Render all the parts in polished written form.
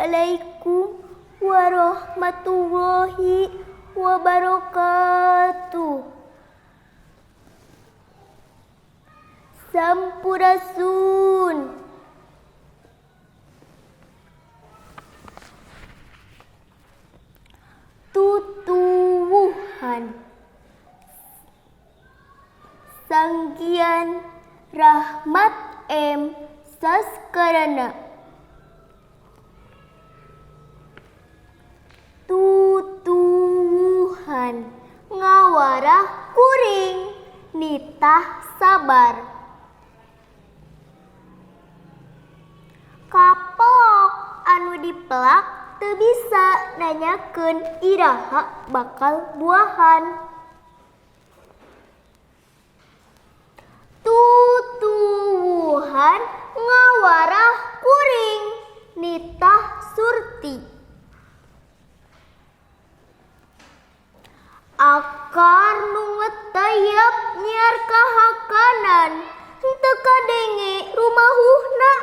Assalamualaikum warahmatullahi wabarakatuh. Sampurasun. Tutuwuhan. Sanggian rahmat saskarana. Tutuwuhan ngawarah kuring nitah sabar. Kapok anu dipelak teu bisa nanyakeun iraha bakal buahan. Tutuwuhan ngawarah kuring nitah surti. Akar nu ngetayap nyiar kahakanan henteu kadenge rumahuhna.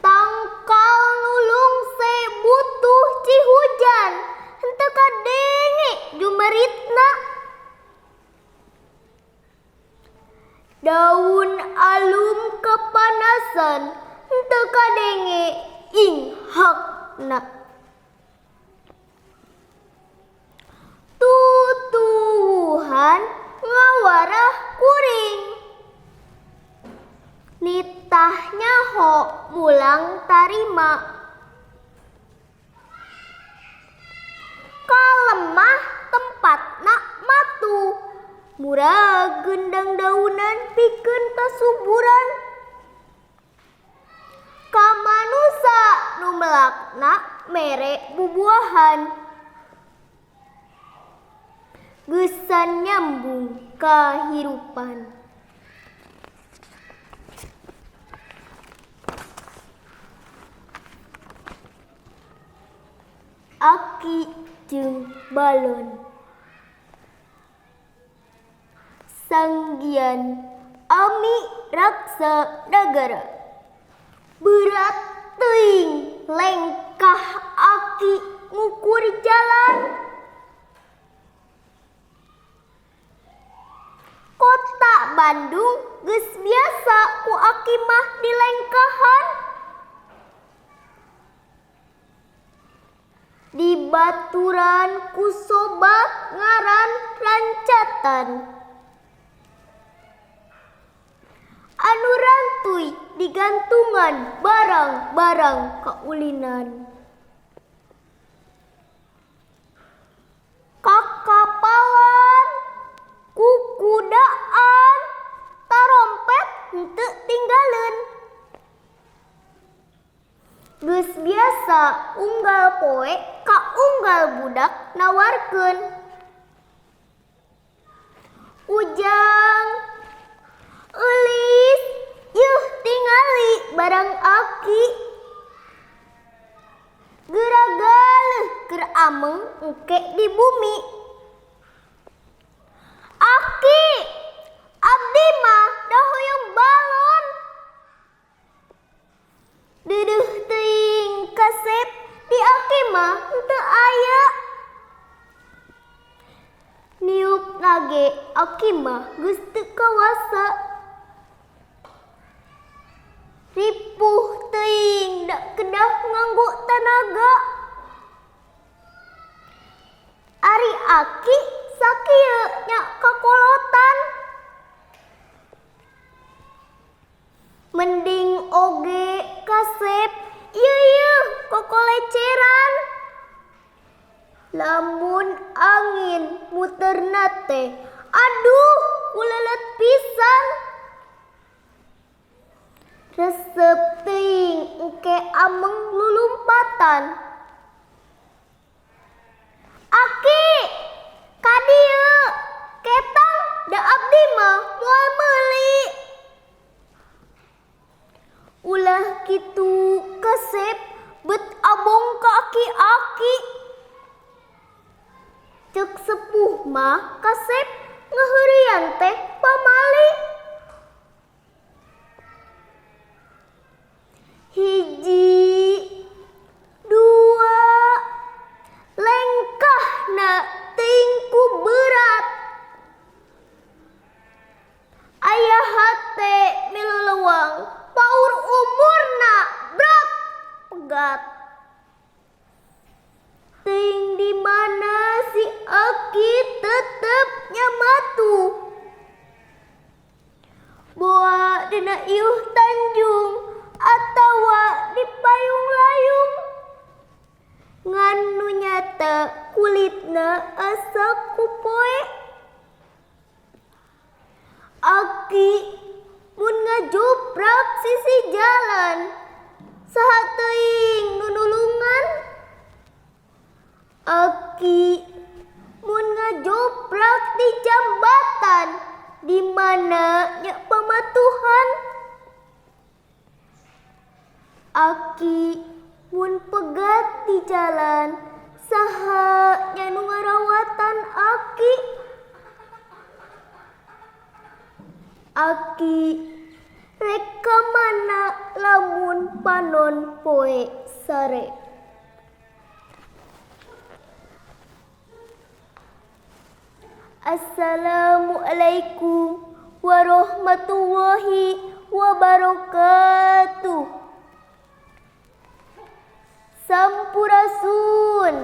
Tangkal nulung se butuh cihujan henteu kadenge jumeritna. Daun alum kepanasan henteu kadenge inghakna. Tutuwuhan ngawarah kuring nitah nyaho mulang tarima. Kalemah tempatna matu murah gendang daunan pikeun kasuburan. Kamanusa nu melakna mere bubuahan. Geusan nyambung kahirupan. Aki jeung balon. Sanggian ami raksa nagara. Berat teuing lengkah aki ngukur jalan. Kota Bandung geus biasa ku aki mah dilengkahan. Dibaturan ku sobat ngaran rancatan. Anu rantuy digantungan barang-barang kaulinan. Kakapalan kukudaan tarompet henteu tinggaleun. Geus biasa unggal poe ka unggal budak nawarkeun. Ujang eulis yuh tingali barang aki. Geuragaleuh keur ameng engke di bumi. Aki, abdi mah da hoyong balon. Duduh teuing kasep di aki mah henteu aya. Niup nage aki mah geus teu kawasa. Ripuh teuing da kedah nganggo tanaga. Ari aki sakieu nya kakolotan. Mending oge kasep ieu kokoleceran. Lamun angin muterna teh aduh uleuleut pisan. Resep teuing engke ameng lulumpatan. Aki, kadieu ketang da abdi mah moal meuli. Ulah kitu kasep bet abong ka aki-aki. Ceuk sepuh mah kasep ngaheurian teh pamali. berat. Ting di mana si Aki tetep nyamatu. Boa dina iuh Tanjung atawa di payung layung. Nganu nyata kulitna asa kupoe. Aki mun ngajuprak sisi jalan saha teuing nu nulungan. Aki mun ngajuprak di jambatan di mana nya pamatuhan. Aki mun pegat di jalan saha nya nu ngarawatan Aki. Aki rek ka mana lamun panon poe sare. Assalamualaikum warahmatullahi wabarakatuh. Sampurasun.